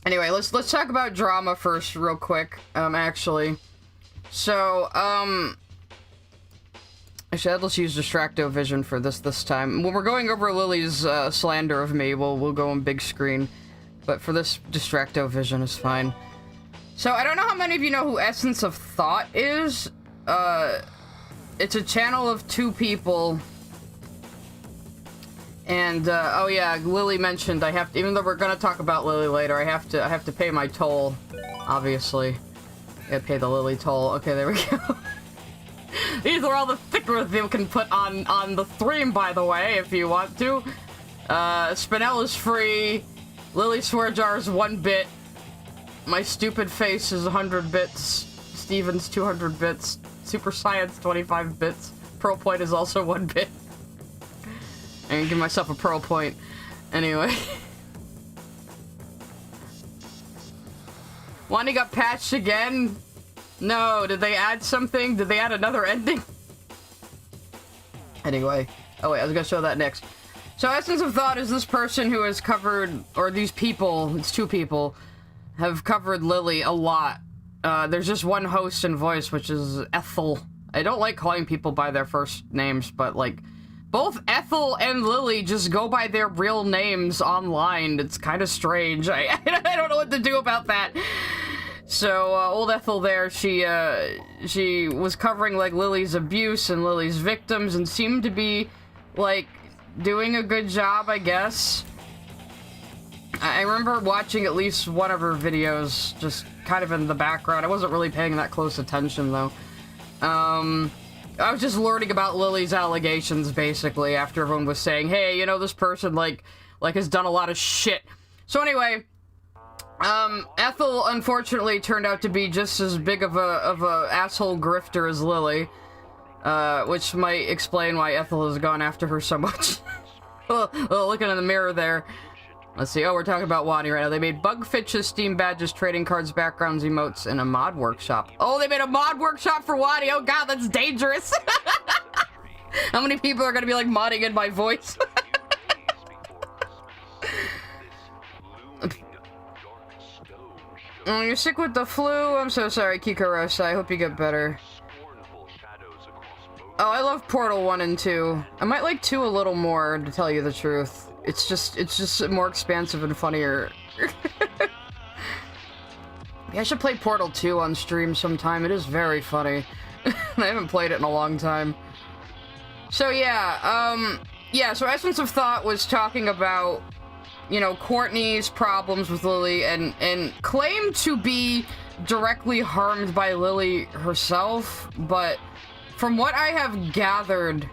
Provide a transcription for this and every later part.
Anyway, let's talk about drama first real quick, actually. So, actually, let's use Distracto-Vision for this time. When we're going over Lily's, slander of me, we'll go on big screen. But for this, Distracto-Vision is fine. So, I don't know how many of you know who Essence of Thought is. It's a channel of 2 people. And, oh yeah, Lily mentioned I have to, even though we're gonna talk about Lily later, I have to pay my toll, obviously. I gotta pay the Lily toll. Okay, there we go. These are all the stickers you can put on the stream, by the way, if you want to. Spinel is free. Lily Swear Jar is 1 bit. My stupid face is 100 bits. Steven's 200 bits. Super Science 25 bits. Pearl Point is also 1 bit. I'm gonna give myself a pearl point. Anyway. Wani got patched again? No, did they add something? Did they add another ending? Anyway. Oh wait, I was gonna show that next. So Essence of Thought is this person who has covered, or these people, it's 2 people, have covered Lily a lot. There's just one host and voice, which is Ethel. I don't like calling people by their first names, but like, both Ethel and Lily just go by their real names online. It's kind of strange. I don't know what to do about that. So, old Ethel there, she was covering, like, Lily's abuse and Lily's victims and seemed to be, like, doing a good job, I guess. I remember watching at least one of her videos, just kind of in the background. I wasn't really paying that close attention, though. I was just learning about Lily's allegations, basically, after everyone was saying, hey, you know, this person, like has done a lot of shit. So anyway, Ethel, unfortunately, turned out to be just as big of a asshole grifter as Lily, which might explain why Ethel has gone after her so much. Looking in the mirror there. Let's see. Oh, we're talking about Wani right now. They made bug fixes, Steam badges, trading cards, backgrounds, emotes, and a mod workshop. Oh, they made a mod workshop for Wani. Oh god, that's dangerous. How many people are gonna be like modding in my voice? Oh, you're sick with the flu? I'm so sorry, Kikarosa. I hope you get better. Oh, I love Portal 1 and 2. I might like 2 a little more, to tell you the truth. It's just more expansive and funnier. I should play Portal 2 on stream sometime. It is very funny. I haven't played it in a long time. So yeah, so Essence of Thought was talking about, you know, Courtney's problems with Lily and claimed to be directly harmed by Lily herself, but from what I have gathered,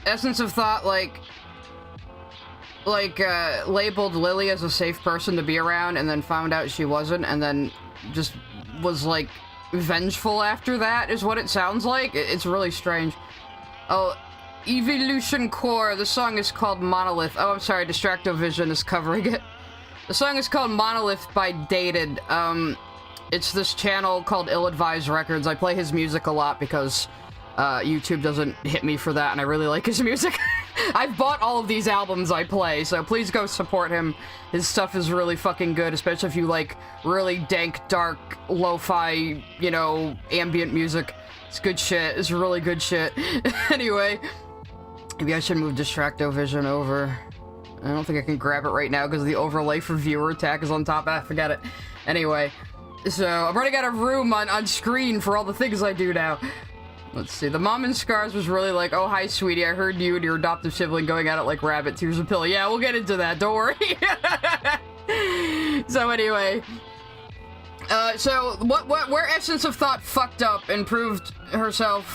Essence of Thought, labeled Lily as a safe person to be around and then found out she wasn't and then just was, like, vengeful after that, is what it sounds like. It's really strange. Oh, Evolution Core, the song is called Monolith. Oh, I'm sorry, Distracto-Vision is covering it. The song is called Monolith by Dated. It's this channel called Ill-Advised Records. I play his music a lot because YouTube doesn't hit me for that, and I really like his music. I've bought all of these albums I play, so please go support him. His stuff is really fucking good, especially if you like really dank, dark, lo-fi, you know, ambient music. It's good shit. It's really good shit. Anyway, maybe I should move Distracto-Vision over. I don't think I can grab it right now because the overlay for viewer attack is on top. Ah, forget it. Anyway, so I'm running out of room on screen for all the things I do now. Let's see. The mom in Scars was really like, oh, hi, sweetie. I heard you and your adoptive sibling going at it like rabbits. Here's a pill. Yeah, we'll get into that. Don't worry. So anyway. So where Essence of Thought fucked up and proved themselves,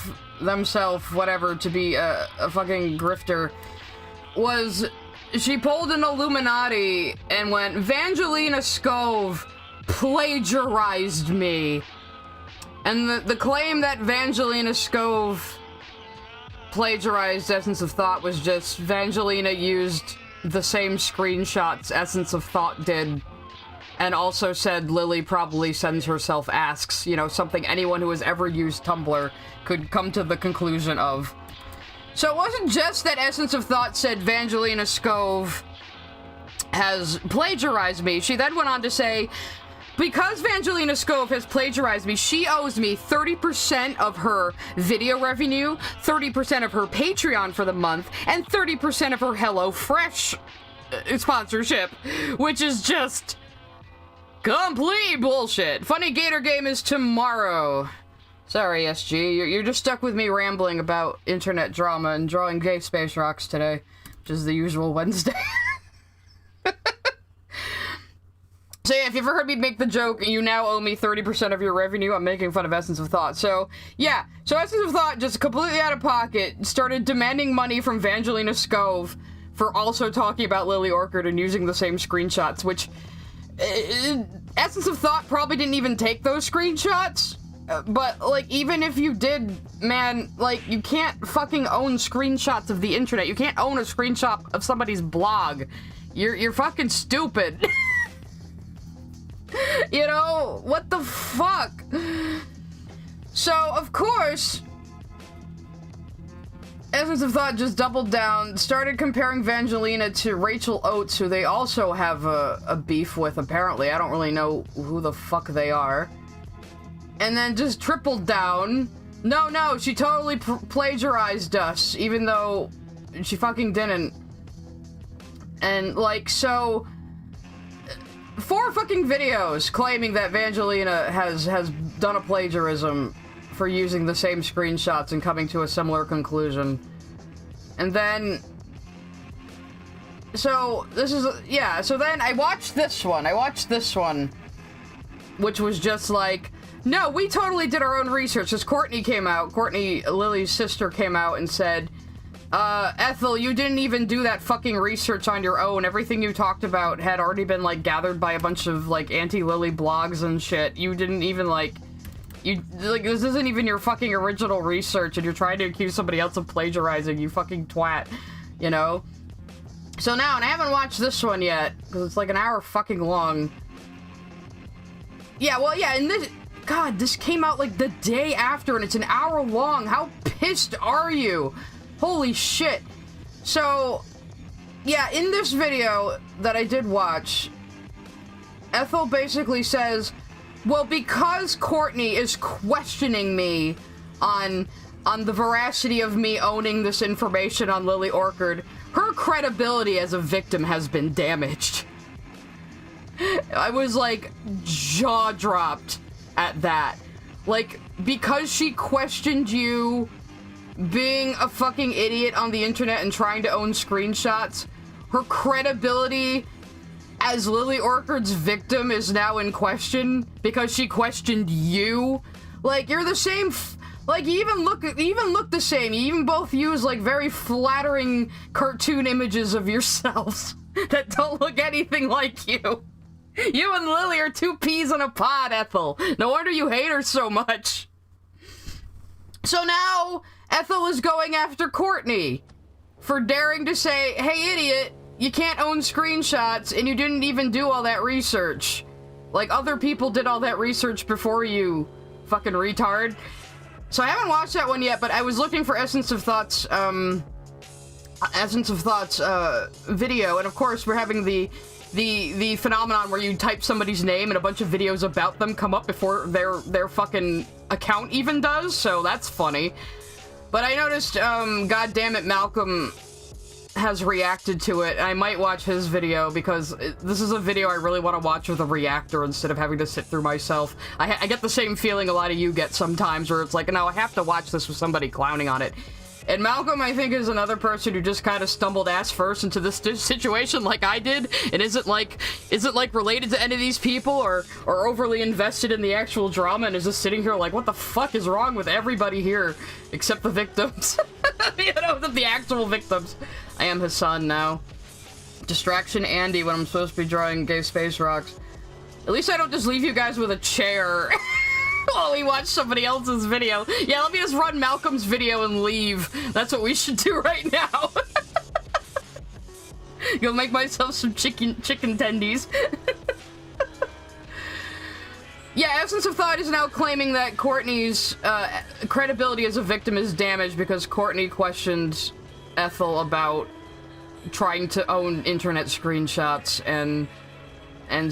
whatever, to be a fucking grifter was she pulled an Illuminati and went, Vangelina Skov plagiarized me. And the claim that Vangelina Skov plagiarized Essence of Thought was just Vangelina used the same screenshots Essence of Thought did, and also said Lily probably sends herself asks, you know, something anyone who has ever used Tumblr could come to the conclusion of. So it wasn't just that Essence of Thought said Vangelina Skov has plagiarized me. She then went on to say, because Vangelina Skov has plagiarized me, she owes me 30% of her video revenue, 30% of her Patreon for the month, and 30% of her HelloFresh sponsorship, which is just complete bullshit. Funny Gator Game is tomorrow. Sorry, SG, you're just stuck with me rambling about internet drama and drawing gay space rocks today, which is the usual Wednesday. So yeah, if you've ever heard me make the joke, you now owe me 30% of your revenue, I'm making fun of Essence of Thought. So, yeah. So Essence of Thought, just completely out of pocket, started demanding money from Vangelina Skov for also talking about Lily Orchard and using the same screenshots, which... Essence of Thought probably didn't even take those screenshots, but, like, even if you did, man, like, you can't fucking own screenshots of the internet. You can't own a screenshot of somebody's blog. You're fucking stupid. You know, what the fuck? So, of course, Essence of Thought just doubled down, started comparing Vangelina to Rachel Oates, who they also have a beef with, apparently. I don't really know who the fuck they are. And then just tripled down. No, she totally plagiarized us, even though she fucking didn't. And, like, so... 4 fucking videos claiming that Vangelina has done a plagiarism for using the same screenshots and coming to a similar conclusion. And then... So, this is... Yeah, so then I watched this one. Which was just like... No, we totally did our own research. Because Courtney, Lily's sister, came out and said... Ethel, you didn't even do that fucking research on your own. Everything you talked about had already been, like, gathered by a bunch of, like, anti-Lily blogs and shit. You didn't even, like... this isn't even your fucking original research, and you're trying to accuse somebody else of plagiarizing, you fucking twat. You know? So now, and I haven't watched this one yet, because it's like an hour fucking long. Yeah, well, yeah, and this... God, this came out, like, the day after, and it's an hour long. How pissed are you? Holy shit. So, yeah, in this video that I did watch, Ethel basically says, well, because Courtney is questioning me on the veracity of me owning this information on Lily Orchard, her credibility as a victim has been damaged. I was, like, jaw-dropped at that. Like, because she questioned you being a fucking idiot on the internet and trying to own screenshots, her credibility as Lily Orchard's victim is now in question because she questioned you. Like, you're the same, like, you even look the same. You even both use, like, very flattering cartoon images of yourselves that don't look anything like you. You and Lily are 2 peas in a pod, Ethel. No wonder you hate her so much. So now, Ethel is going after Courtney for daring to say, hey, idiot, you can't own screenshots, and you didn't even do all that research. Like, other people did all that research before you, fucking retard. So I haven't watched that one yet, but I was looking for Essence of Thought's video, and of course we're having the phenomenon where you type somebody's name and a bunch of videos about them come up before their fucking account even does, so that's funny. But I noticed, goddammit, Malcolm has reacted to it, and I might watch his video because this is a video I really want to watch with a reactor instead of having to sit through myself. I get the same feeling a lot of you get sometimes where it's like, no, I have to watch this with somebody clowning on it. And Malcolm, I think, is another person who just kind of stumbled ass first into this situation like I did, and isn't like related to any of these people or overly invested in the actual drama, and is just sitting here like, what the fuck is wrong with everybody here except the victims? You know, the actual victims. I am Hasan now. Distraction Andy when I'm supposed to be drawing gay space rocks. At least I don't just leave you guys with a chair while we watch somebody else's video. Yeah, let me just run Malcolm's video and leave. That's what we should do right now. Go make myself some chicken tendies. Yeah, Essence of Thought is now claiming that Courtney's credibility as a victim is damaged because Courtney questioned Ethel about trying to own internet screenshots and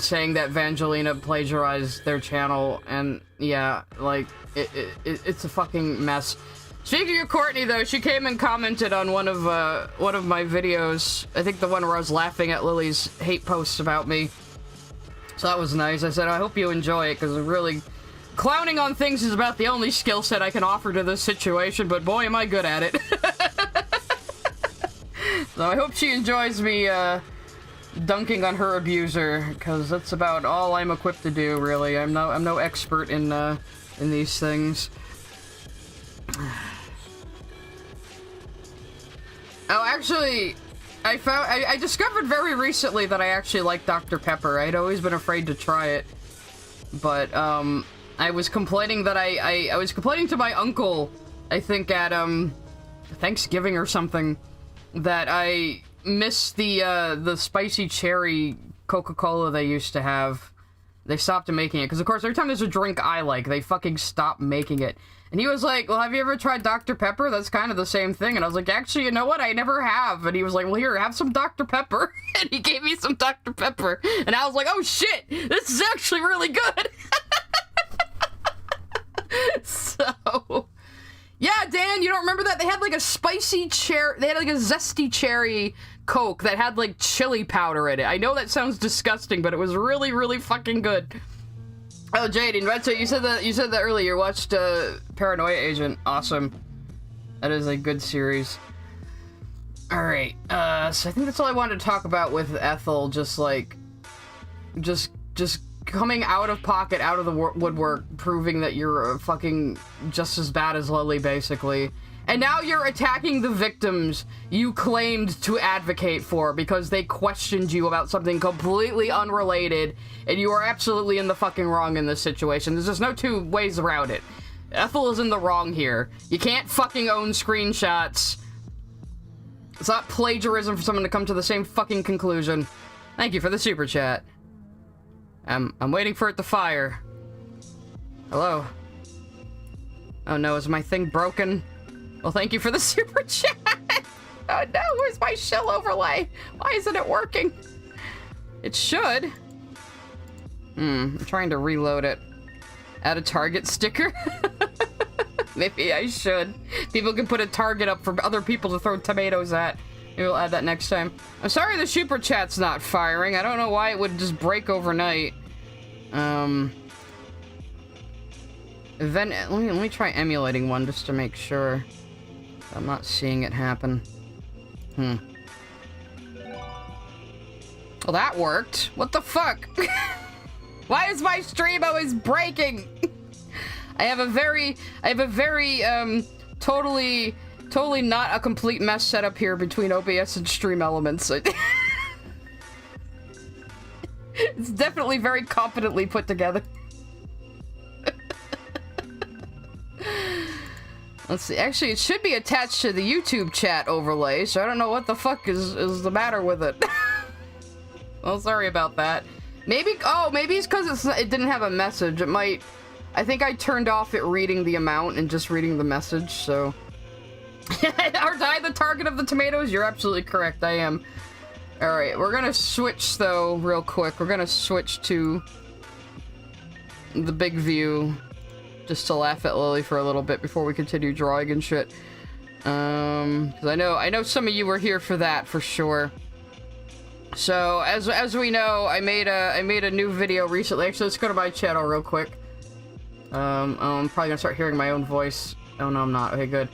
saying that Vangelina plagiarized their channel, and yeah, like, it's a fucking mess. Speaking of Courtney, though, she came and commented on one of my videos. I think the one where I was laughing at Lily's hate posts about me. So that was nice. I said, I hope you enjoy it, because really, clowning on things is about the only skill set I can offer to this situation, but boy, am I good at it. So I hope she enjoys me, dunking on her abuser, because that's about all I'm equipped to do, really. I'm no expert in these things. Oh, actually, I discovered very recently that I actually like Dr. Pepper. I'd always been afraid to try it, but I was complaining that I was complaining to my uncle, I think at Thanksgiving or something, that I missed the spicy cherry Coca-Cola they used to have. They stopped making it because, of course, every time there's a drink I like, they fucking stop making it. And he was like, well, have you ever tried Dr. Pepper? That's kind of the same thing. And I was like, actually, you know what? I never have. And he was like, well, here, have some Dr. Pepper. And he gave me some Dr. Pepper. And I was like, oh, shit, this is actually really good. So, yeah, Dan, you don't remember that? They had, like, a spicy cherry, they had, like, a zesty cherry Coke that had, like, chili powder in it. I know that sounds disgusting, but it was really, really fucking good. Oh, Jaden, right, so you said that earlier. You watched Paranoia Agent. Awesome. That is a good series. Alright, so I think that's all I wanted to talk about with Ethel, just coming out of pocket, out of the woodwork, proving that you're fucking just as bad as Lily, basically. And now you're attacking the victims you claimed to advocate for because they questioned you about something completely unrelated, and you are absolutely in the fucking wrong in this situation. There's just no two ways around it. Ethel is in the wrong here. You can't fucking own screenshots. It's not plagiarism for someone to come to the same fucking conclusion. Thank you for the super chat. I'm waiting for it to fire. Hello? Oh no, is my thing broken? Well, thank you for the super chat. Oh no, where's my shell overlay? Why isn't it working? It should. I'm trying to reload it. Add a target sticker? Maybe I should. People can put a target up for other people to throw tomatoes at. Maybe we'll add that next time. I'm sorry the super chat's not firing. I don't know why it would just break overnight. Let me try emulating one just to make sure. I'm not seeing it happen. Well, that worked. What the fuck? Why is my stream always breaking? I have a very, totally not a complete mess set up here between OBS and Stream Elements. It's definitely very competently put together. Let's see. Actually, it should be attached to the YouTube chat overlay, so I don't know what the fuck is the matter with it. Well, sorry about that. Maybe it's because it didn't have a message. It might... I think I turned off it reading the amount and just reading the message, so... Are I the target of the tomatoes? You're absolutely correct, I am. Alright, we're gonna switch, though, real quick. We're gonna switch to... the big view. Just to laugh at Lily for a little bit before we continue drawing and shit. 'Cause I know some of you were here for that, for sure. So, as we know, I made a new video recently. Actually, let's go to my channel real quick. I'm probably gonna start hearing my own voice. Oh, no, I'm not. Okay, good.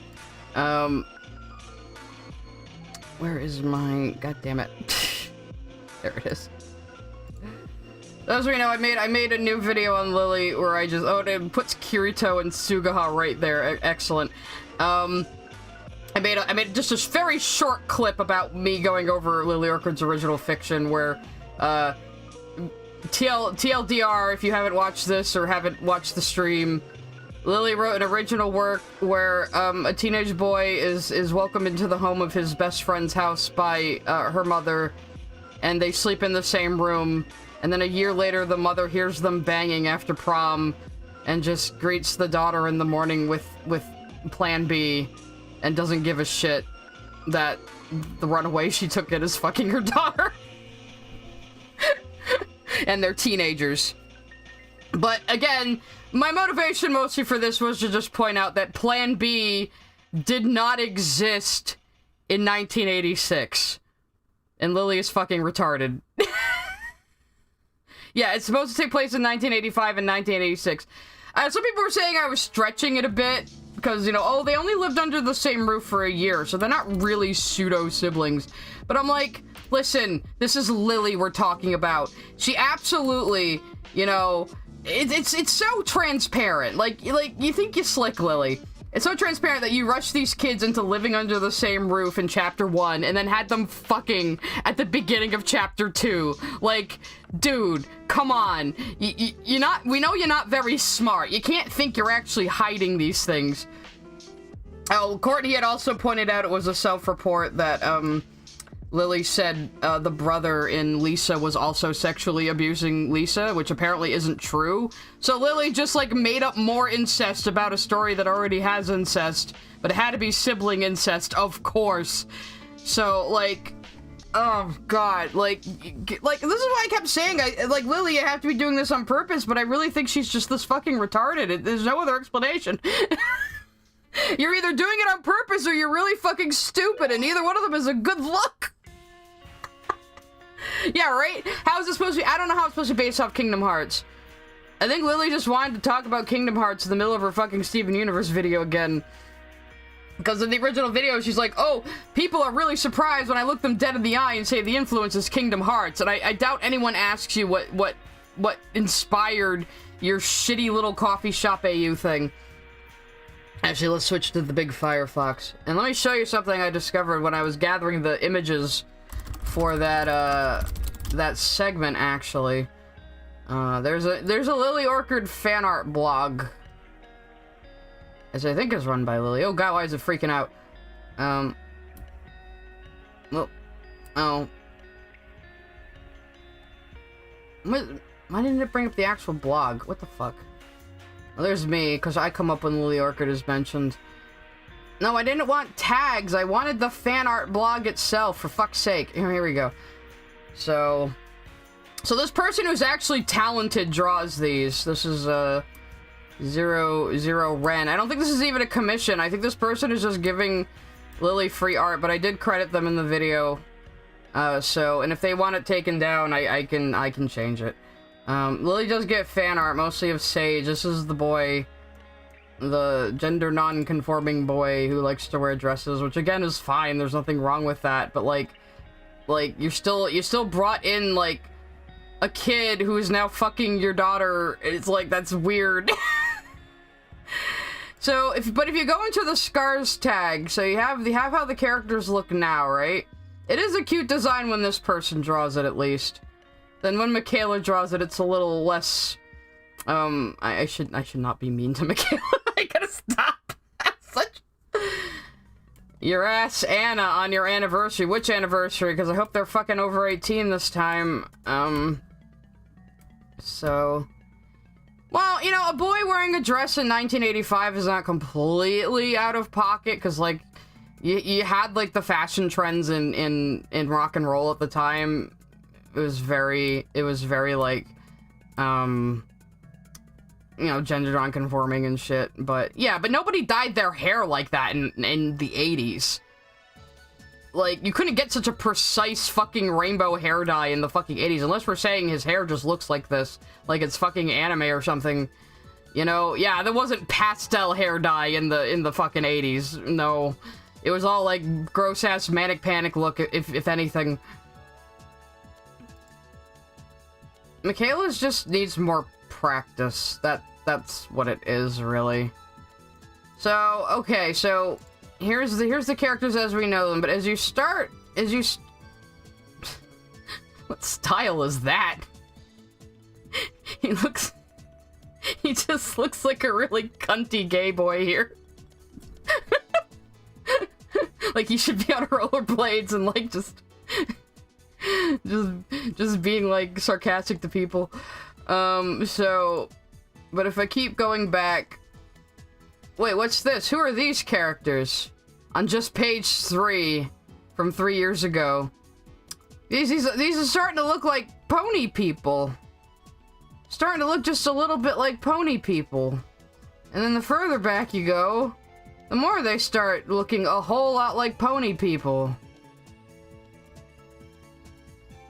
Where is my... God damn it. There it is. As we know, I made a new video on Lily where I just... Oh, it puts Kirito and Sugaha right there. Excellent. I made just a very short clip about me going over Lily Orchard's original fiction where, TLDR, if you haven't watched this or haven't watched the stream, Lily wrote an original work where, a teenage boy is welcomed into the home of his best friend's house by, her mother, and they sleep in the same room, And then a year later, the mother hears them banging after prom and just greets the daughter in the morning with Plan B and doesn't give a shit that the runaway she took in is fucking her daughter. And they're teenagers. But again, my motivation mostly for this was to just point out that Plan B did not exist in 1986. And Lily is fucking retarded. Yeah, it's supposed to take place in 1985 and 1986. Some people were saying I was stretching it a bit, because, you know, oh, they only lived under the same roof for a year, so they're not really pseudo-siblings. But I'm like, listen, this is Lily we're talking about. She absolutely, you know, it's so transparent. Like, you think you slick, Lily. It's so transparent that you rushed these kids into living under the same roof in Chapter 1 and then had them fucking at the beginning of Chapter 2. Like, dude, come on. You're not, we know you're not very smart. You can't think you're actually hiding these things. Oh, Courtney had also pointed out it was a self-report that, Lily said the brother in Lisa was also sexually abusing Lisa, which apparently isn't true. So Lily just, like, made up more incest about a story that already has incest, but it had to be sibling incest, of course. So, like, oh, God, like, this is why I kept saying, like, Lily, you have to be doing this on purpose, but I really think she's just this fucking retarded. There's no other explanation. You're either doing it on purpose or you're really fucking stupid, and neither one of them is a good look. Yeah, right? How is it supposed to be? I don't know how it's supposed to be based off Kingdom Hearts. I think Lily just wanted to talk about Kingdom Hearts in the middle of her fucking Steven Universe video again. Because in the original video, she's like, oh, people are really surprised when I look them dead in the eye and say the influence is Kingdom Hearts. And I doubt anyone asks you what inspired your shitty little coffee shop AU thing. Actually, let's switch to the big Firefox. And let me show you something I discovered when I was gathering the images for that, that segment, actually. There's a Lily Orchard fan art blog. As I think is run by Lily. Oh god, why is it freaking out? Well, oh. Why didn't it bring up the actual blog? What the fuck? Well, there's me, because I come up when Lily Orchard is mentioned. No, I didn't want tags. I wanted the fan art blog itself, for fuck's sake. Here we go. So this person who's actually talented draws these. This is, Zero Ren. I don't think this is even a commission. I think this person is just giving Lily free art, but I did credit them in the video. And if they want it taken down, I can change it. Lily does get fan art, mostly of Sage. This is the boy, the gender non-conforming boy who likes to wear dresses, which again is fine. There's nothing wrong with that. But like you still brought in like a kid who is now fucking your daughter. It's like, that's weird. So if you go into the scars tag, so you have how the characters look now, right? It is a cute design when this person draws it, at least. Then when Michaela draws it, it's a little less, I should not be mean to Michaela. I gotta stop. Your ass, Anna, on your anniversary. Which anniversary? Because I hope they're fucking over 18 this time. So... Well, you know, a boy wearing a dress in 1985 is not completely out of pocket, because, like, you had, like, the fashion trends in rock and roll at the time. It was very, like, you know, gender non-conforming and shit. But, yeah, but nobody dyed their hair like that in the 80s. Like, you couldn't get such a precise fucking rainbow hair dye in the fucking 80s, unless we're saying his hair just looks like this, like it's fucking anime or something. You know, yeah, there wasn't pastel hair dye in the fucking 80s. No, it was all like gross-ass manic panic look, if anything. Michaela's just needs more practice. That's what it is, really. So, okay, so here's the characters as we know them, but as you what style is that? He just looks like a really cunty gay boy here. Like he should be on rollerblades and like just just being, like, sarcastic to people. So... But if I keep going back... Wait, what's this? Who are these characters? On just page 3 from 3 years ago. These are starting to look like pony people. Starting to look just a little bit like pony people. And then the further back you go, the more they start looking a whole lot like pony people.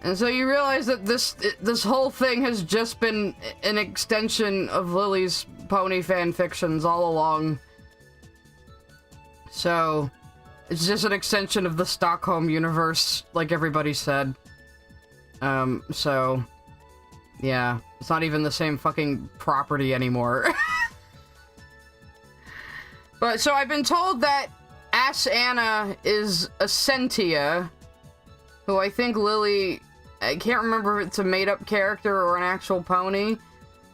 And so you realize that this whole thing has just been an extension of Lily's pony fanfictions all along. So, it's just an extension of the Stockholm universe, like everybody said. So, yeah, it's not even the same fucking property anymore. But, so I've been told that Ass Anna is a Sentia, who I think Lily... I can't remember if it's a made-up character or an actual pony,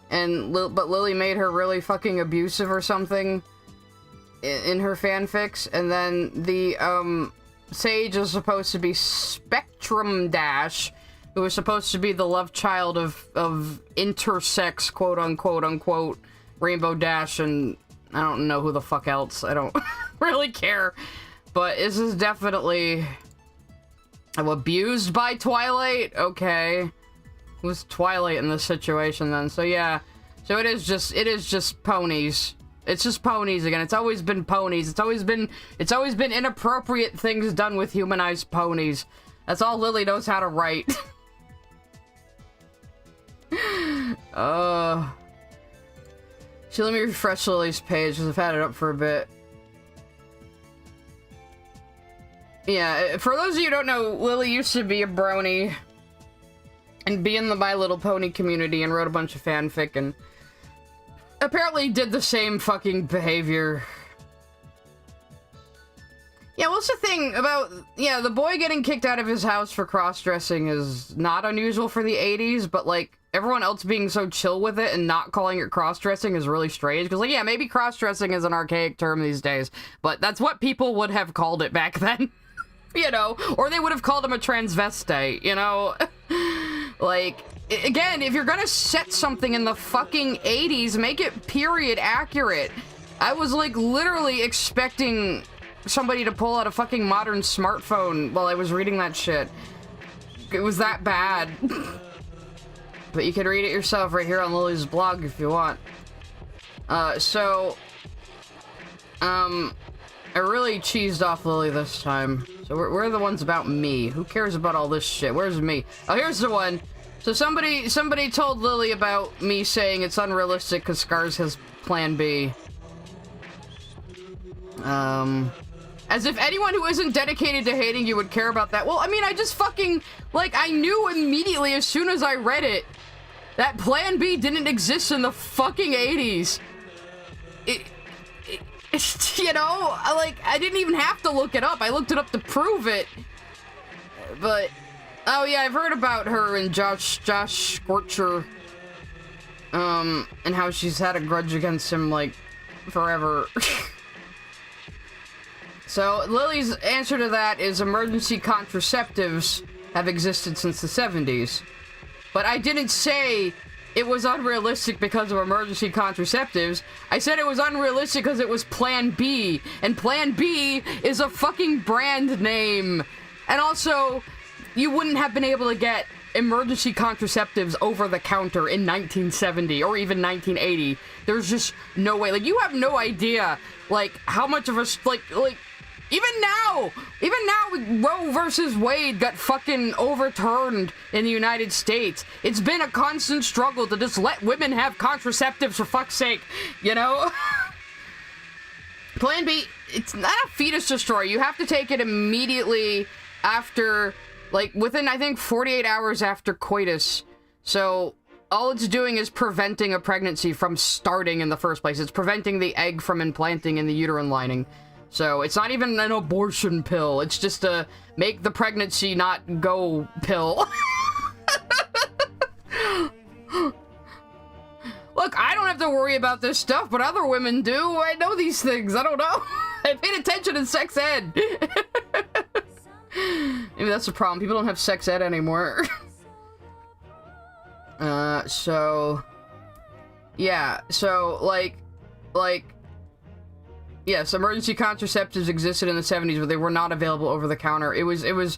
but Lily made her really fucking abusive or something in her fanfics, and then the, Sage is supposed to be Spectrum Dash, who is supposed to be the love child of intersex, quote-unquote, Rainbow Dash, and I don't know who the fuck else, I don't really care, but this is definitely... I'm abused by Twilight? Okay. Who's Twilight in this situation then? So yeah. So it is just ponies. It's just ponies again. It's always been ponies. It's always been inappropriate things done with humanized ponies. That's all Lily knows how to write. So let me refresh Lily's page because I've had it up for a bit. Yeah, for those of you who don't know, Lily used to be a brony and be in the My Little Pony community and wrote a bunch of fanfic and apparently did the same fucking behavior. Yeah, what's the thing about... Yeah, the boy getting kicked out of his house for cross-dressing is not unusual for the 80s, but, like, everyone else being so chill with it and not calling it cross-dressing is really strange. Because, like, yeah, maybe cross-dressing is an archaic term these days, but that's what people would have called it back then. You know, or they would have called him a transvestite, you know? Like, again, if you're gonna set something in the fucking 80s, make it period accurate. I was, like, literally expecting somebody to pull out a fucking modern smartphone while I was reading that shit. It was that bad. But you can read it yourself right here on Lily's blog if you want. I really cheesed off Lily this time. So we're the ones about me. Who cares about all this shit? Where's me? Oh, here's the one. So somebody told Lily about me saying it's unrealistic because Scars has Plan B. As if anyone who isn't dedicated to hating you would care about that. Well, I mean, I just fucking, like, I knew immediately as soon as I read it that Plan B didn't exist in the fucking 80s. You know, I didn't even have to look it up. I looked it up to prove it. But, oh yeah, I've heard about her and Josh Scorcher. And how she's had a grudge against him, like, forever. So, Lily's answer to that is emergency contraceptives have existed since the 70s. But I didn't say it was unrealistic because of emergency contraceptives. I said it was unrealistic because it was Plan B. And Plan B is a fucking brand name. And also, you wouldn't have been able to get emergency contraceptives over the counter in 1970 or even 1980. There's just no way. Like, you have no idea, like, how much of a, like, even now, Roe versus Wade got fucking overturned in the United States. It's been a constant struggle to just let women have contraceptives, for fuck's sake, you know? Plan B, it's not a fetus destroyer. You have to take it immediately after, like, within, I think, 48 hours after coitus. So, all it's doing is preventing a pregnancy from starting in the first place. It's preventing the egg from implanting in the uterine lining. So, it's not even an abortion pill. It's just a make the pregnancy not go pill. Look, I don't have to worry about this stuff, but other women do. I know these things. I don't know. I paid attention in sex ed. Maybe that's the problem. People don't have sex ed anymore. So... Yeah, so, yes, emergency contraceptives existed in the 70s, but they were not available over the counter. It was,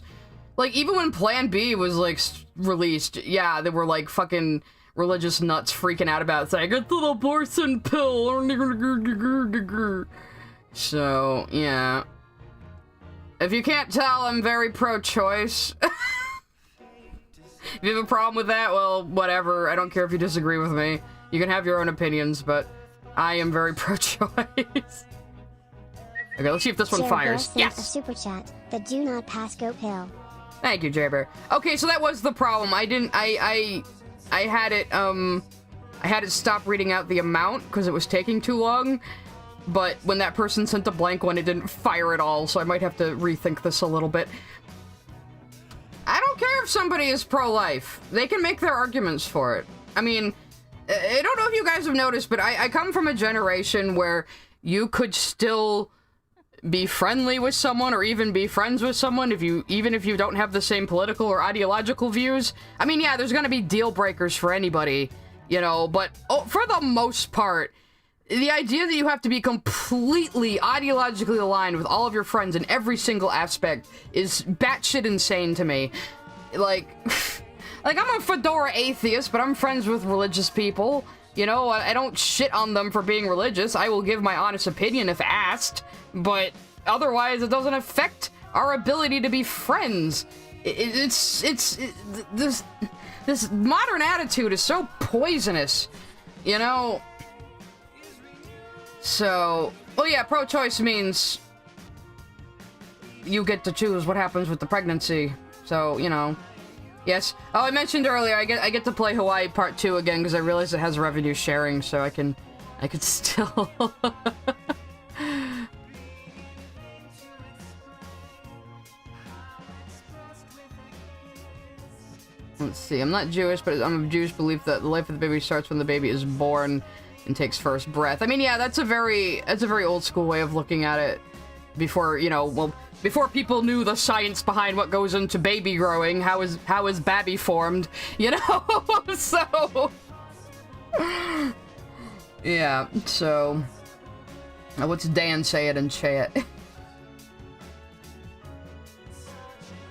like, even when Plan B was, like, released, yeah, they were, like, fucking religious nuts freaking out about it, saying, it's an abortion pill! So, yeah. If you can't tell, I'm very pro-choice. If you have a problem with that, well, whatever. I don't care if you disagree with me. You can have your own opinions, but I am very pro-choice. Okay, let's see if this one fires. Yes! A super chat. The do not pass go pill. Thank you, J-Bear. Okay, so that was the problem. I had it stop reading out the amount because it was taking too long. But when that person sent a blank one, it didn't fire at all, so I might have to rethink this a little bit. I don't care if somebody is pro-life. They can make their arguments for it. I mean, I don't know if you guys have noticed, but I come from a generation where you could still be friendly with someone or even be friends with someone even if you don't have the same political or ideological views. I mean, yeah, there's gonna be deal breakers for anybody, you know, but for the most part, the idea that you have to be completely ideologically aligned with all of your friends in every single aspect is batshit insane to me. Like, like, I'm a fedora atheist, but I'm friends with religious people. You know, I don't shit on them for being religious. I will give my honest opinion if asked, but otherwise it doesn't affect our ability to be friends. This modern attitude is so poisonous, you know? So, well, yeah, pro-choice means you get to choose what happens with the pregnancy. So, you know, yes. Oh, I mentioned earlier, I get to play Hawaii Part 2 again because I realized it has revenue sharing, so I could still... Let's see, I'm not Jewish, but I'm of Jewish belief that the life of the baby starts when the baby is born and takes first breath. I mean, yeah, that's a very old school way of looking at it. Before, you know, well, before people knew the science behind what goes into baby growing, how is babby formed, you know? So, yeah, so, what's Dan say it in chat?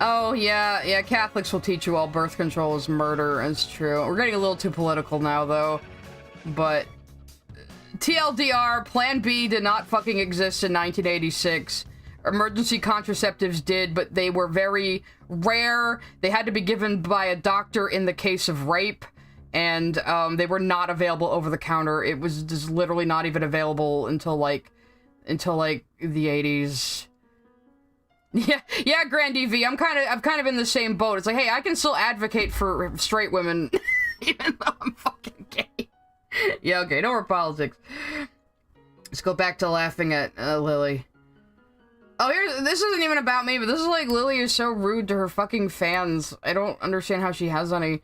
Oh, yeah, Catholics will teach you all birth control is murder, it's true. We're getting a little too political now, though, but TLDR, Plan B did not fucking exist in 1986. Emergency contraceptives did, but they were very rare. They had to be given by a doctor in the case of rape, and they were not available over the counter. It was just literally not even available until like the 80s. Yeah, Grand EV. I'm kind of in the same boat. It's like, hey, I can still advocate for straight women, even though I'm fucking gay. Yeah, okay, no more politics. Let's go back to laughing at Lily. Oh, this isn't even about me, but this is like, Lily is so rude to her fucking fans. I don't understand how she has any,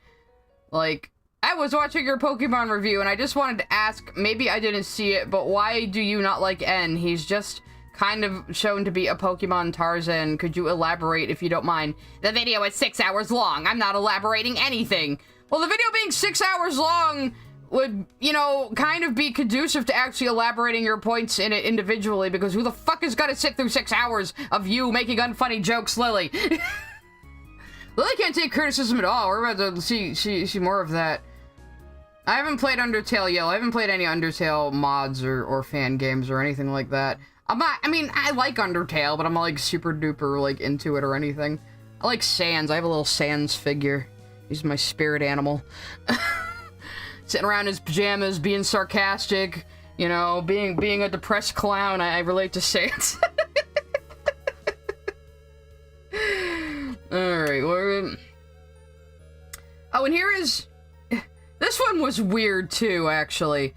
like, I was watching your Pokemon review, and I just wanted to ask, maybe I didn't see it, but why do you not like N? He's just kind of shown to be a Pokemon Tarzan. Could you elaborate if you don't mind? The video is 6 hours long. I'm not elaborating anything. Well, the video being 6 hours long would, you know, kind of be conducive to actually elaborating your points in it individually, because who the fuck is gonna sit through 6 hours of you making unfunny jokes, Lily? Lily can't take criticism at all. We're about to see more of that. I haven't played Undertale yet. I haven't played any Undertale mods or fan games or anything like that. I mean, I like Undertale, but I'm not, like, super duper, like, into it or anything. I like Sans. I have a little Sans figure. He's my spirit animal. Sitting around in his pajamas, being sarcastic, you know, being a depressed clown. I relate to Sans. Alright, oh, and here is... This one was weird, too, actually.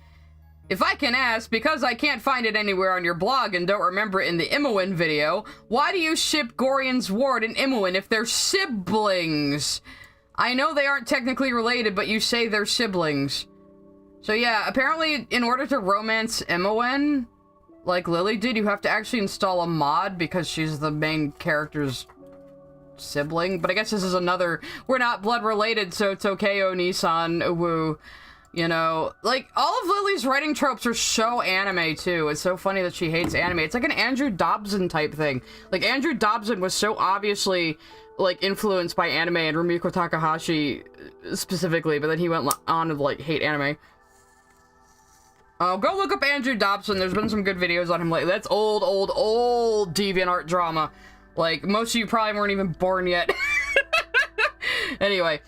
If I can ask, because I can't find it anywhere on your blog and don't remember it in the Imoen video, why do you ship Gorian's Ward and Imoen if they're siblings? I know they aren't technically related, but you say they're siblings. So yeah, apparently in order to romance Imoen, like Lily did, you have to actually install a mod because she's the main character's sibling, but I guess this is another, we're not blood related, so it's okay, Oni-san, woo. You know, like, all of Lily's writing tropes are so anime, too. It's so funny that she hates anime. It's like an Andrew Dobson type thing. Like, Andrew Dobson was so obviously, like, influenced by anime, and Rumiko Takahashi specifically, but then he went on to, like, hate anime. Go look up Andrew Dobson. There's been some good videos on him lately. That's old DeviantArt drama. Like, most of you probably weren't even born yet. Anyway.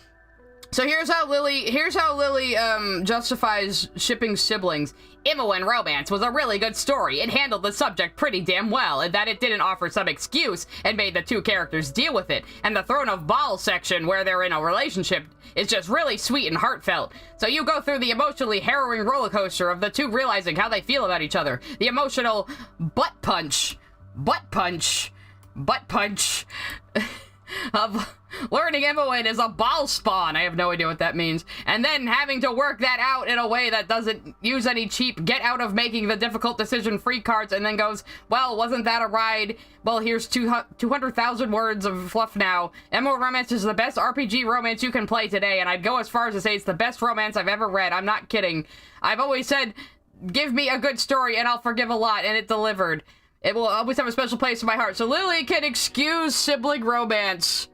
So here's how Lily justifies shipping siblings. Imoen Romance was a really good story. It handled the subject pretty damn well, and that it didn't offer some excuse and made the two characters deal with it. And the Throne of Ball section, where they're in a relationship, is just really sweet and heartfelt. So you go through the emotionally harrowing roller coaster of the two realizing how they feel about each other. The emotional butt punch of learning Imoen is a ball spawn. I have no idea what that means. And then having to work that out in a way that doesn't use any cheap get out of making the difficult decision free cards, and then goes, well, wasn't that a ride? Well, here's 200,000 words of fluff now. Imoen Romance is the best RPG romance you can play today, and I'd go as far as to say it's the best romance I've ever read. I'm not kidding. I've always said, give me a good story and I'll forgive a lot, and it delivered. It will always have a special place in my heart. So Lily can excuse sibling romance.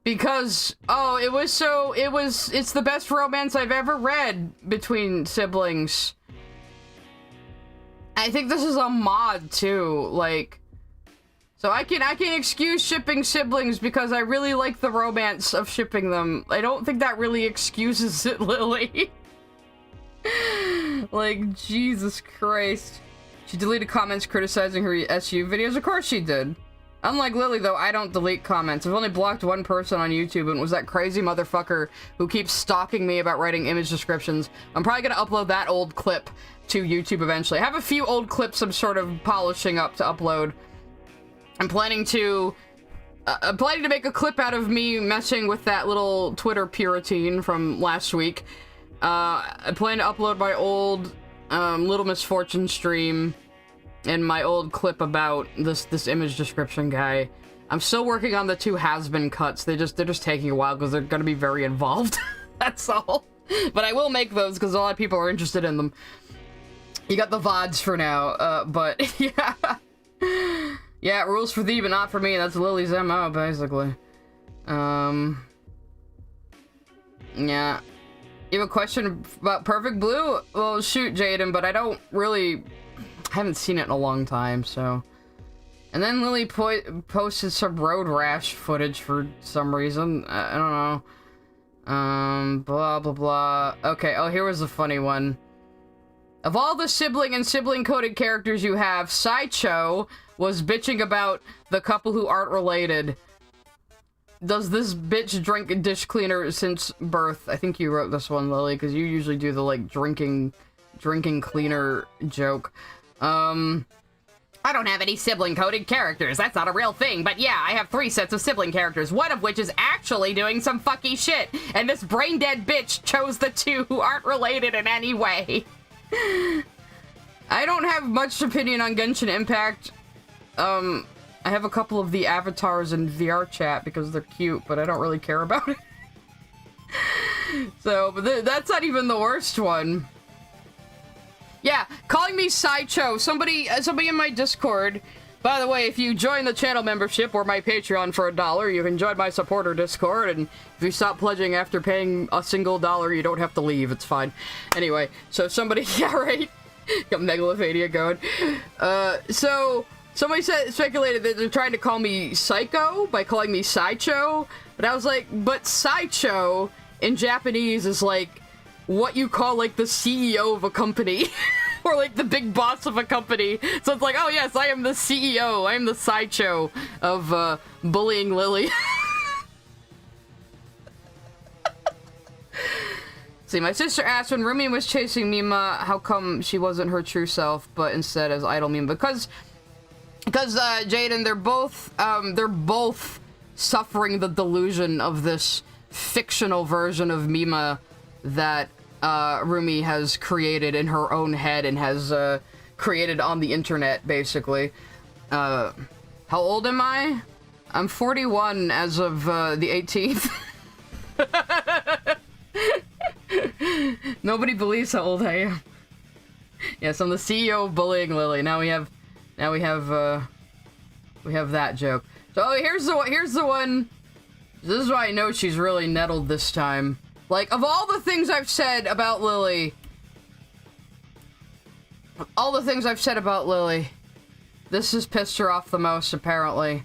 Because, oh, it's the best romance I've ever read between siblings. I think this is a mod, too, like... So I can excuse shipping siblings because I really like the romance of shipping them. I don't think that really excuses it, Lily. Like, Jesus Christ. She deleted comments criticizing her SU videos. Of course she did. Unlike Lily, though, I don't delete comments. I've only blocked one person on YouTube, and it was that crazy motherfucker who keeps stalking me about writing image descriptions. I'm probably gonna upload that old clip to YouTube eventually. I have a few old clips I'm sort of polishing up to upload. I'm planning to make a clip out of me messing with that little Twitter Puritan from last week. I plan to upload my old Little Misfortune stream and my old clip about this image description guy. I'm still working on the two has-been cuts. They're just taking a while because they're gonna be very involved. That's all. But I will make those because a lot of people are interested in them. You got the VODs for now, but yeah. Yeah, rules for thee, but not for me. That's Lily's MO, basically. Yeah. You have a question about Perfect Blue? Well, shoot, Jaden, but I haven't seen it in a long time, so... And then Lily posted some road rash footage for some reason. I don't know. Blah, blah, blah. Okay, oh, here was a funny one. Of all the sibling and sibling-coded characters you have, Sideshow was bitching about the couple who aren't related. Does this bitch drink a dish cleaner since birth? I think you wrote this one, Lily, because you usually do the, like, drinking cleaner joke. I don't have any sibling-coded characters. That's not a real thing. But yeah, I have 3 sets of sibling characters, one of which is actually doing some fucky shit. And this brain-dead bitch chose the 2 who aren't related in any way. I don't have much opinion on Genshin Impact. I have a couple of the avatars in VR chat because they're cute, but I don't really care about it. So, but that's not even the worst one. Yeah, calling me Sideshow. Somebody in my Discord. By the way, if you join the channel membership or my Patreon for $1, you can join my supporter Discord, and if you stop pledging after paying a single $1, you don't have to leave. It's fine. Anyway, so somebody, yeah, right? Got Megalomania going. So somebody speculated that they're trying to call me Psycho by calling me Sideshow, but I was like, but Sideshow in Japanese is like what you call like the CEO of a company. Or like the big boss of a company. So it's like, oh yes, I am the CEO. I am the Sideshow of bullying Lily. See, my sister asked when Rumi was chasing Mima, how come she wasn't her true self, but instead as idol Mima? Because Jaden, they're both suffering the delusion of this fictional version of Mima that Rumi has created in her own head and has created on the internet, basically. How old am I? I'm 41 as of the 18th. Nobody believes how old I am. Yes, I'm the CEO of Bullying Lily. Now we have that joke. So here's the one. This is why I know she's really nettled this time. Like, of all the things I've said about Lily, this has pissed her off the most, apparently.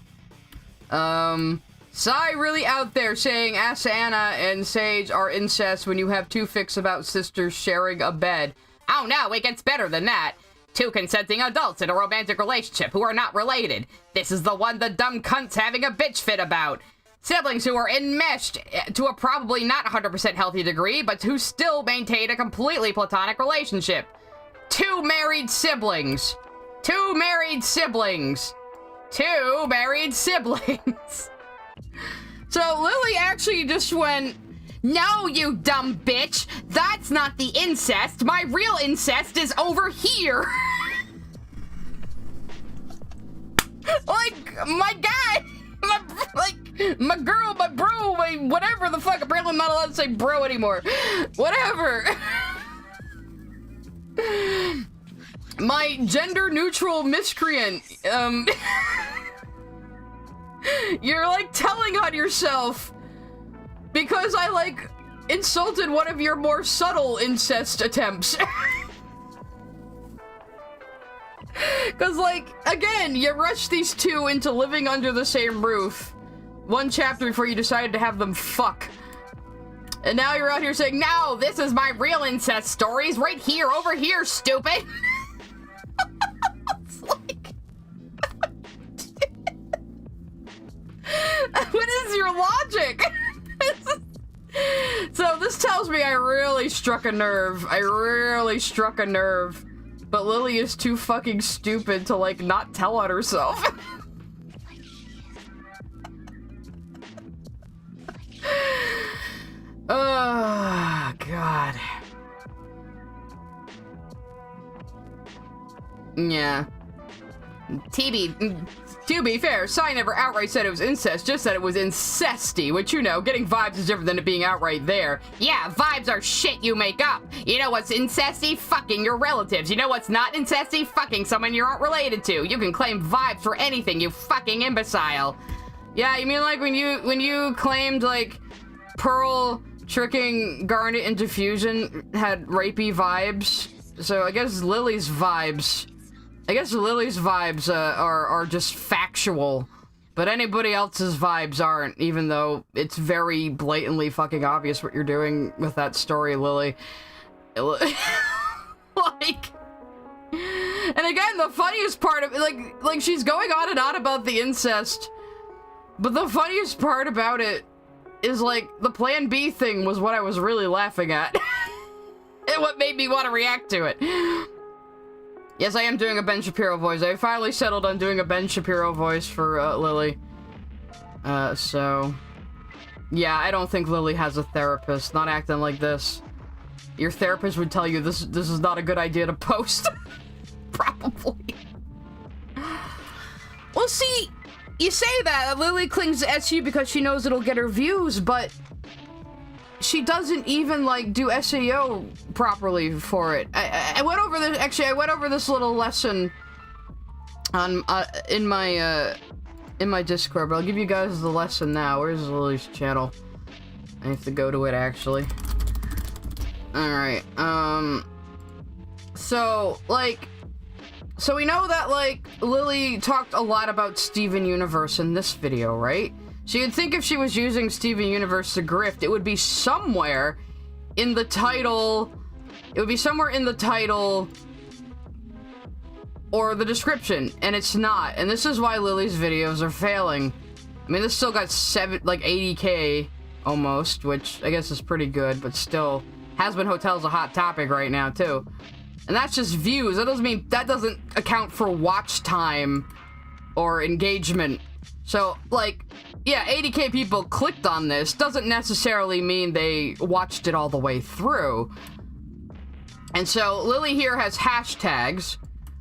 Sai really out there saying Asana and Sage are incest when you have two fics about sisters sharing a bed. Oh no, it gets better than that. Two consenting adults in a romantic relationship who are not related. This is the one the dumb cunt's having a bitch fit about. Siblings who are enmeshed to a probably not 100% healthy degree, but who still maintain a completely platonic relationship. Two married siblings. Two married siblings. Two married siblings. So Lily actually just went, no, you dumb bitch. That's not the incest. My real incest is over here. Like, my guy. My girl, my bro, my whatever the fuck. Apparently I'm not allowed to say bro anymore. Whatever. My gender-neutral miscreant. You're, like, telling on yourself because I, like, insulted one of your more subtle incest attempts. Because, like, again, you rushed these two into living under the same roof one chapter before you decided to have them fuck. And now you're out here saying, no, this is my real incest stories right here, over here, stupid. It's like... What is your logic? So this tells me I really struck a nerve. But Lily is too fucking stupid to, like, not tell on herself. Oh, God. Yeah. To be fair, Sai never outright said it was incest, just said it was incesty, which, you know, getting vibes is different than it being outright there. Yeah, vibes are shit you make up. You know what's incesty? Fucking your relatives. You know what's not incesty? Fucking someone you aren't related to. You can claim vibes for anything, you fucking imbecile. Yeah, you mean like when you claimed, like, Pearl tricking Garnet into fusion had rapey vibes? So I guess Lily's vibes are just factual, but anybody else's vibes aren't, even though it's very blatantly fucking obvious what you're doing with that story, Lily. Like, and again, the funniest part of it, like she's going on and on about the incest, but the funniest part about it is, like, the Plan B thing was what I was really laughing at. And what made me want to react to it. Yes, I am doing a Ben Shapiro voice. I finally settled on doing a Ben Shapiro voice for, Lily. So... Yeah, I don't think Lily has a therapist. Not acting like this. Your therapist would tell you this is not a good idea to post. Probably. Well, see, you say that Lily clings to SU because she knows it'll get her views, but... she doesn't even, like, do SEO properly for it. I went over this, actually, I went over this little lesson on, in my Discord, but I'll give you guys the lesson now. Where's Lily's channel? I have to go to it, actually. Alright, so we know that, like, Lily talked a lot about Steven Universe in this video, right? So you'd think if she was using Steven Universe to grift, it would be somewhere in the title. It would be somewhere in the title or the description, and it's not. And this is why Lily's videos are failing. I mean, this still got 80K almost, which I guess is pretty good, but still, Has-Been Hotel's a hot topic right now too. And that's just views. That doesn't account for watch time or engagement. So, like, yeah, 80K people clicked on this doesn't necessarily mean they watched it all the way through. And so Lily here has hashtags,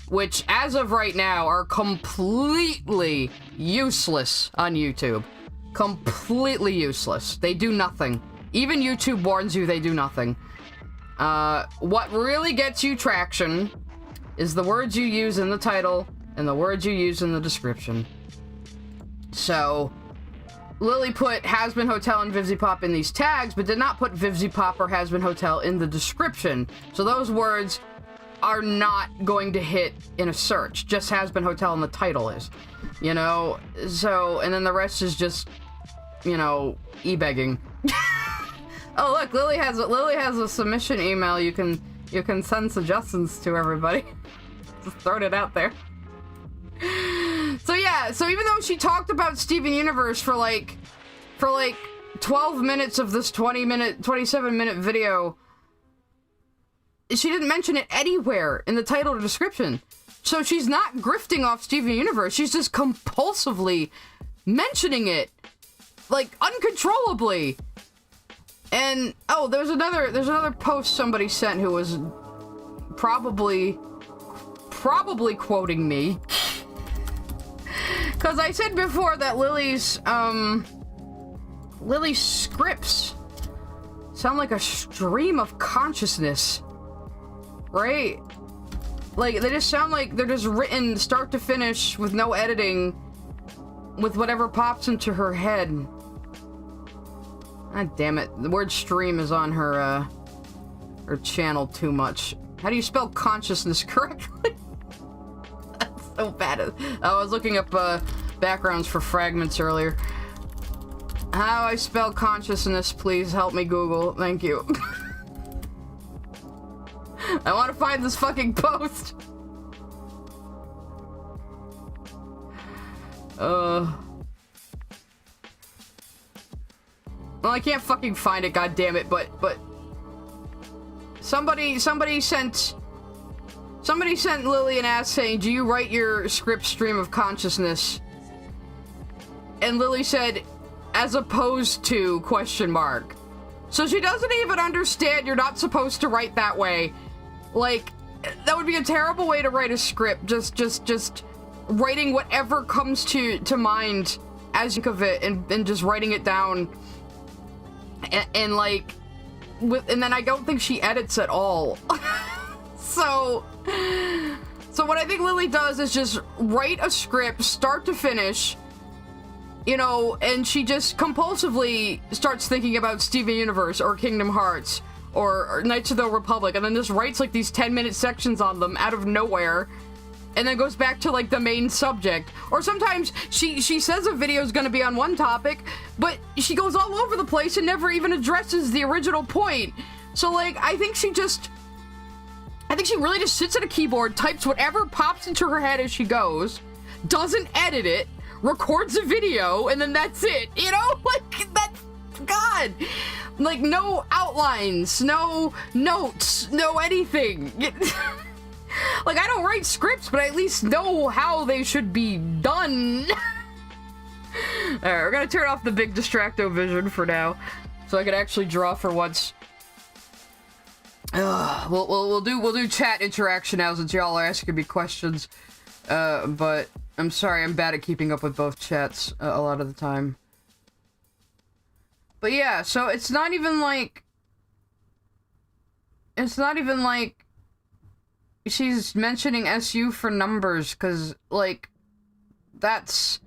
which as of right now are completely useless on YouTube. Completely useless. They do nothing. Even YouTube warns you they do nothing. What really gets you traction is the words you use in the title and the words you use in the description. So, Lily put Hasbin Hotel and VivziePop in these tags, but did not put VivziePop or Hasbin Hotel in the description. So those words are not going to hit in a search. Just Hasbin Hotel in the title is. You know? So, and then the rest is just, you know, e-begging. Oh look, Lily has a submission email you can send suggestions to everybody. Just throwing it out there. So yeah, so even though she talked about Steven Universe for like 12 minutes of this 27-minute video, she didn't mention it anywhere in the title or description. So she's not grifting off Steven Universe, she's just compulsively mentioning it, like, uncontrollably. And oh, there's another post somebody sent who was probably quoting me. Cause I said before that Lily's scripts sound like a stream of consciousness. Right? Like, they just sound like they're just written start to finish with no editing, with whatever pops into her head. God damn it. The word stream is on her channel too much. How do you spell consciousness correctly? That's so bad. I was looking up backgrounds for fragments earlier. How I spell consciousness, please help me Google. Thank you. I want to find this fucking post. Well, I can't fucking find it, goddammit, but somebody sent Lily an ask saying, do you write your script stream of consciousness? And Lily said, as opposed to, question mark. So she doesn't even understand you're not supposed to write that way. Like, that would be a terrible way to write a script. Just writing whatever comes to mind as you think of it and just writing it down. And like, and then I don't think she edits at all. So what I think Lily does is just write a script, start to finish, you know, and she just compulsively starts thinking about Steven Universe or Kingdom Hearts or Knights of the Republic, and then just writes like these 10-minute sections on them out of nowhere, and then goes back to like the main subject. Or sometimes she says a video is going to be on one topic, but she goes all over the place and never even addresses the original point. So like, I think she really just sits at a keyboard, types whatever pops into her head as she goes, doesn't edit it, records a video, and then that's it, you know? Like, that's, God! Like, no outlines, no notes, no anything. Like, I don't write scripts, but I at least know how they should be done. Alright, we're gonna turn off the big distracto vision for now, so I can actually draw for once. We'll do chat interaction now since y'all are asking me questions. But I'm sorry, I'm bad at keeping up with both chats a lot of the time. But yeah, so it's not even like she's mentioning SU for numbers, cause like that's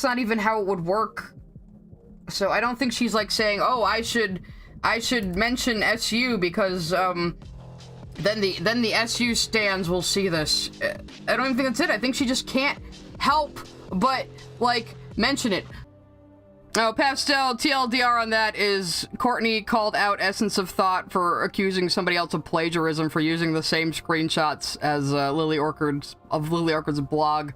not even how it would work. So I don't think she's like saying, oh, I should mention SU because then the SU stands will see this. I don't even think that's it. I think she just can't help but like mention it. Oh, Pastel, TLDR on that is Courtney called out Essence of Thought for accusing somebody else of plagiarism for using the same screenshots as Lily Orchard's blog.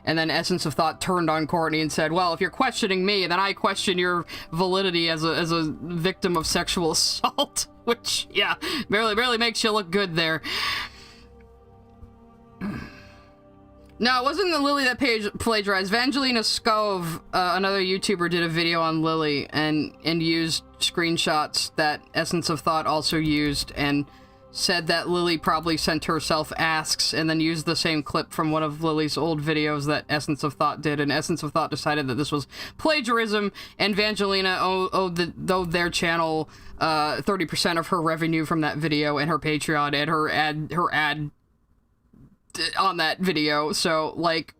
And then Essence of Thought turned on Courtney and said, well, if you're questioning me, then I question your validity as a victim of sexual assault. Which, yeah, barely makes you look good there. No, it wasn't the Lily that plagiarized. Vangelina Skov, another YouTuber, did a video on Lily and used screenshots that Essence of Thought also used and said that Lily probably sent herself asks and then used the same clip from one of Lily's old videos that Essence of Thought did, and Essence of Thought decided that this was plagiarism, and Vangelina owed their channel 30% of her revenue from that video and her Patreon and her ad on that video. So, like,